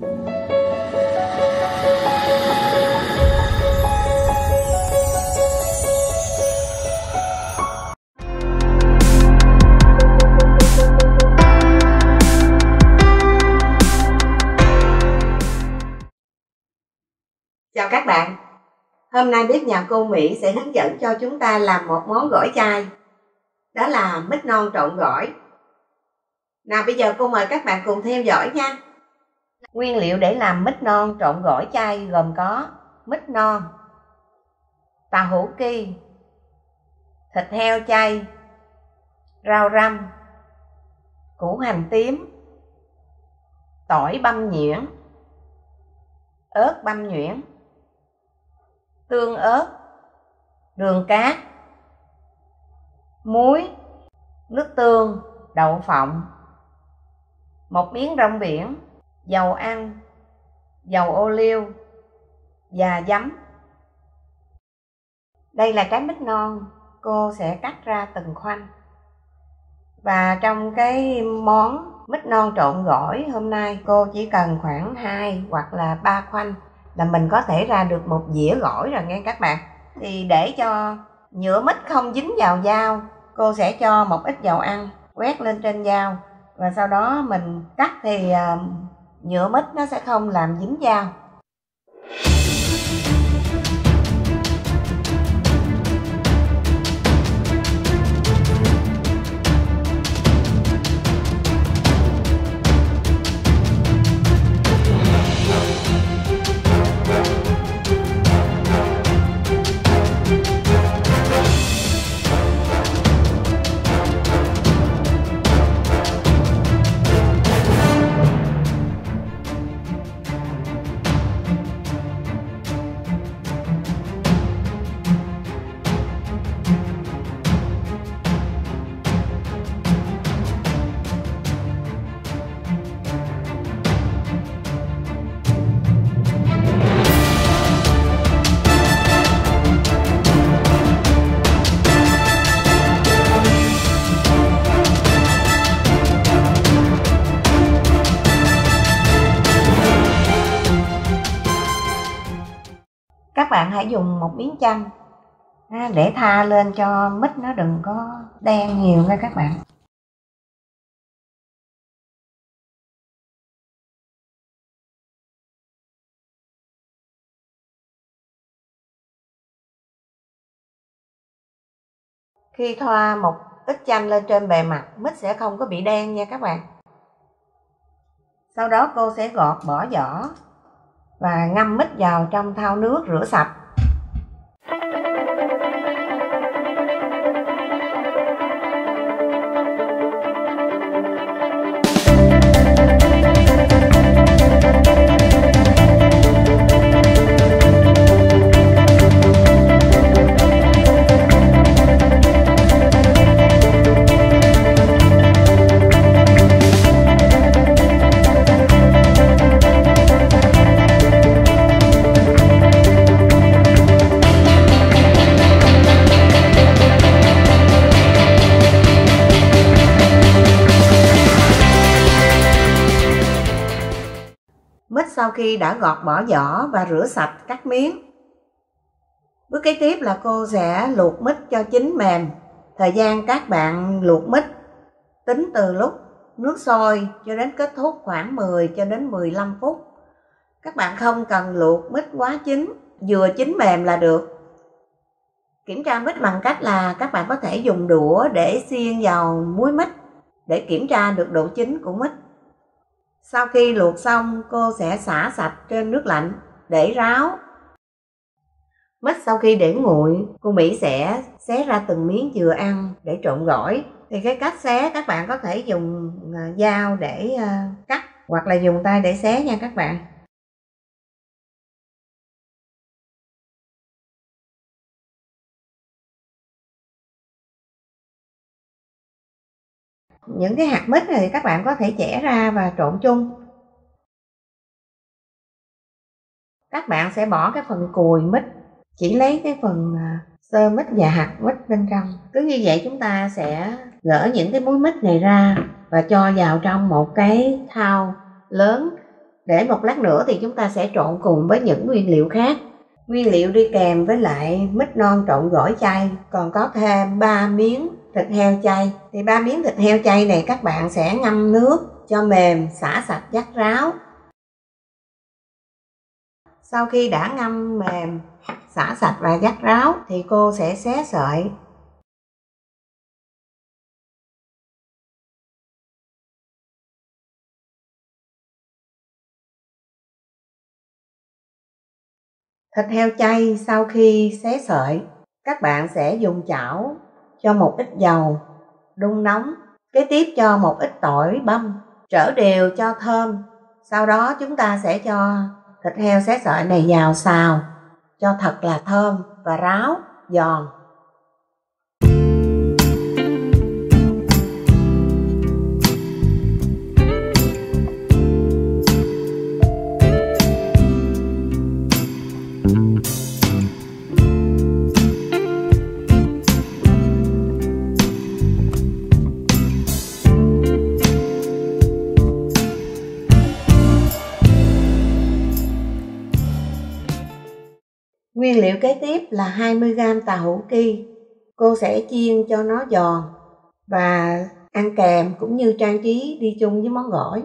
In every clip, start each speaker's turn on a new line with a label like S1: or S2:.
S1: Chào các bạn. Hôm nay bếp nhà cô Mỹ sẽ hướng dẫn cho chúng ta làm một món gỏi chay. Đó là mít non trộn gỏi. Nào bây giờ cô mời các bạn cùng theo dõi nha. Nguyên liệu để làm mít non trộn gỏi chay gồm có mít non, tàu hũ ki, thịt heo chay, rau răm, củ hành tím, tỏi băm nhuyễn, ớt băm nhuyễn, tương ớt, đường cát, muối, nước tương, đậu phộng, một miếng rong biển, dầu ăn, dầu ô liu và giấm. Đây là cái mít non, cô sẽ cắt ra từng khoanh. Và trong cái món mít non trộn gỏi hôm nay cô chỉ cần khoảng 2 hoặc là 3 khoanh là mình có thể ra được một dĩa gỏi rồi nghe các bạn. Thì để cho nhựa mít không dính vào dao, cô sẽ cho một ít dầu ăn quét lên trên dao, và sau đó mình cắt thì nhựa mít nó sẽ không làm dính dao. Các bạn hãy dùng một miếng chanh để tha lên cho mít nó đừng có đen nhiều nha các bạn. Khi thoa một ít chanh lên trên bề mặt, mít sẽ không có bị đen nha các bạn. Sau đó cô sẽ gọt bỏ vỏ và ngâm mít vào trong thau nước rửa sạch. Mít sau khi đã gọt bỏ vỏ và rửa sạch cắt miếng. Bước kế tiếp là cô sẽ luộc mít cho chín mềm. Thời gian các bạn luộc mít tính từ lúc nước sôi cho đến kết thúc khoảng 10 cho đến 15 phút. Các bạn không cần luộc mít quá chín, vừa chín mềm là được. Kiểm tra mít bằng cách là các bạn có thể dùng đũa để xiên vào muối mít để kiểm tra được độ chín của mít. Sau khi luộc xong, cô sẽ xả sạch trên nước lạnh để ráo. Mít sau khi để nguội, cô Mỹ sẽ xé ra từng miếng vừa ăn để trộn gỏi. Thì cái cách xé các bạn có thể dùng dao để cắt hoặc là dùng tay để xé nha các bạn. Những cái hạt mít này thì các bạn có thể chẻ ra và trộn chung. Các bạn sẽ bỏ cái phần cùi mít, chỉ lấy cái phần xơ mít và hạt mít bên trong. Cứ như vậy chúng ta sẽ gỡ những cái múi mít này ra và cho vào trong một cái thau lớn Để một lát nữa thì chúng ta sẽ trộn cùng với những nguyên liệu khác. Nguyên liệu đi kèm với lại mít non trộn gỏi chay còn có thêm 3 miếng thịt heo chay. Thì 3 miếng thịt heo chay này các bạn sẽ ngâm nước cho mềm, xả sạch vắt ráo. Sau khi đã ngâm mềm, xả sạch và vắt ráo thì cô sẽ xé sợi. Thịt heo chay sau khi xé sợi, các bạn sẽ dùng chảo cho một ít dầu, đun nóng. Kế tiếp cho một ít tỏi băm, trở đều cho thơm. Sau đó chúng ta sẽ cho thịt heo xé sợi này vào xào cho thật là thơm và ráo, giòn. Nguyên liệu kế tiếp là 20g tàu hũ ki. Cô sẽ chiên cho nó giòn và ăn kèm cũng như trang trí đi chung với món gỏi.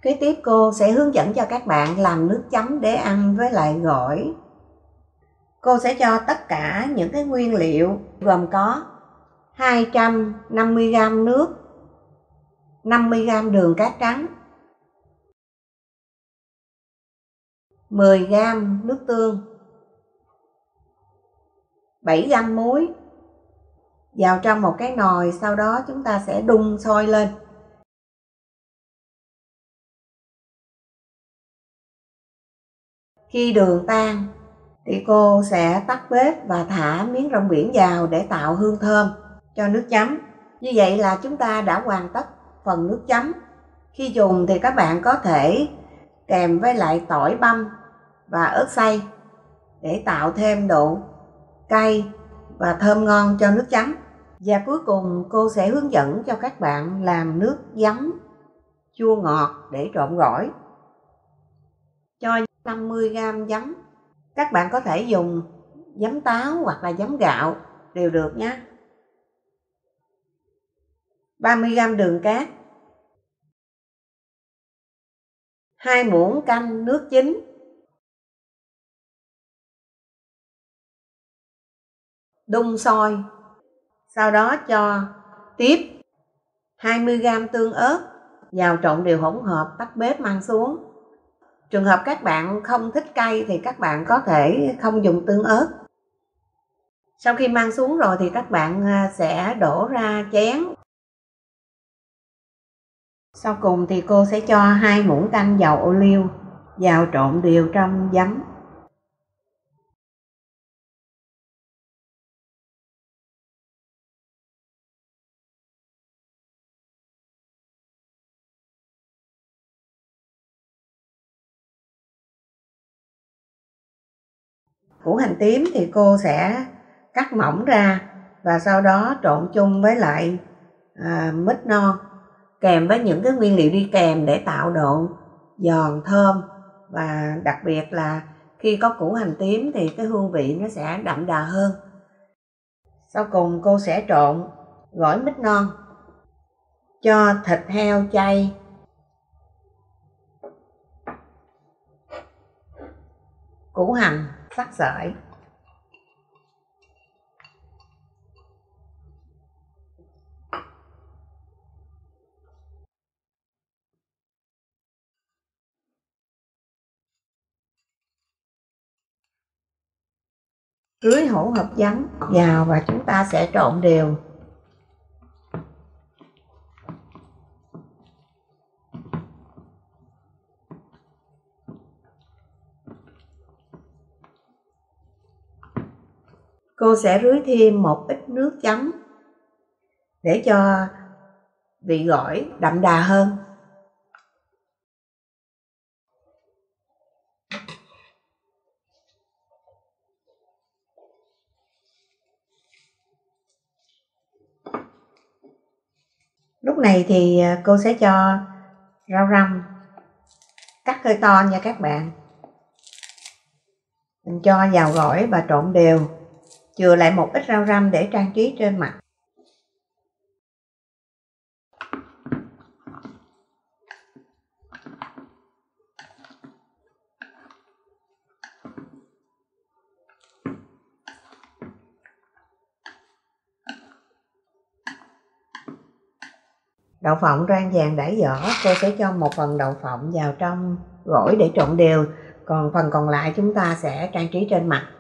S1: Kế tiếp cô sẽ hướng dẫn cho các bạn làm nước chấm để ăn với lại gỏi. Cô sẽ cho tất cả những cái nguyên liệu gồm có 250g nước, 50g đường cát trắng, 10g nước tương, 7g muối vào trong một cái nồi, sau đó chúng ta sẽ đun sôi lên. Khi đường tan thì cô sẽ tắt bếp và thả miếng rong biển vào để tạo hương thơm cho nước chấm. Như vậy là chúng ta đã hoàn tất phần nước chấm. Khi dùng thì các bạn có thể kèm với lại tỏi băm và ớt xay để tạo thêm độ cay và thơm ngon cho nước chấm. Và cuối cùng cô sẽ hướng dẫn cho các bạn làm nước giấm chua ngọt để trộn gỏi. Cho 50g giấm. Các bạn có thể dùng giấm táo hoặc là giấm gạo đều được nhé. 30g đường cát, 2 muỗng canh nước chín, đun sôi. Sau đó cho tiếp 20g tương ớt vào trộn đều hỗn hợp, tắt bếp mang xuống. Trường hợp các bạn không thích cay thì các bạn có thể không dùng tương ớt. Sau khi mang xuống rồi thì các bạn sẽ đổ ra chén. Sau cùng thì cô sẽ cho 2 muỗng canh dầu ô liu vào trộn đều trong giấm. Củ hành tím thì cô sẽ cắt mỏng ra và sau đó trộn chung với lại mít non, kèm với những cái nguyên liệu đi kèm để tạo độ giòn thơm, và đặc biệt là khi có củ hành tím thì cái hương vị nó sẽ đậm đà hơn. Sau cùng cô sẽ trộn gỏi mít non, cho thịt heo chay, củ hành sắc sợi, rưới hỗn hợp giấm vào và chúng ta sẽ trộn đều. Cô sẽ rưới thêm một ít nước chấm để cho vị gỏi đậm đà hơn. Lúc này thì cô sẽ cho rau răm cắt hơi to nha các bạn. Mình cho vào gỏi và trộn đều, chừa lại một ít rau răm để trang trí trên mặt. Đậu phộng rang vàng đãi vỏ, cô sẽ cho một phần đậu phộng vào trong gỏi để trộn đều, còn phần còn lại chúng ta sẽ trang trí trên mặt.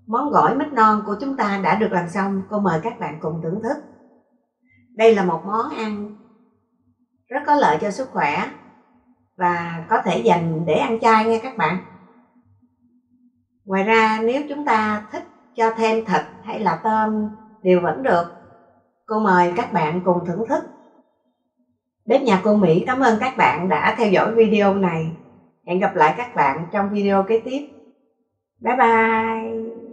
S1: Món gỏi mít non của chúng ta đã được làm xong, cô mời các bạn cùng thưởng thức. Đây là một món ăn rất có lợi cho sức khỏe và có thể dành để ăn chay nha các bạn. Ngoài ra nếu chúng ta thích cho thêm thịt hay là tôm đều vẫn được. Cô mời các bạn cùng thưởng thức. Bếp nhà cô Mỹ cảm ơn các bạn đã theo dõi video này. Hẹn gặp lại các bạn trong video kế tiếp. Bye bye!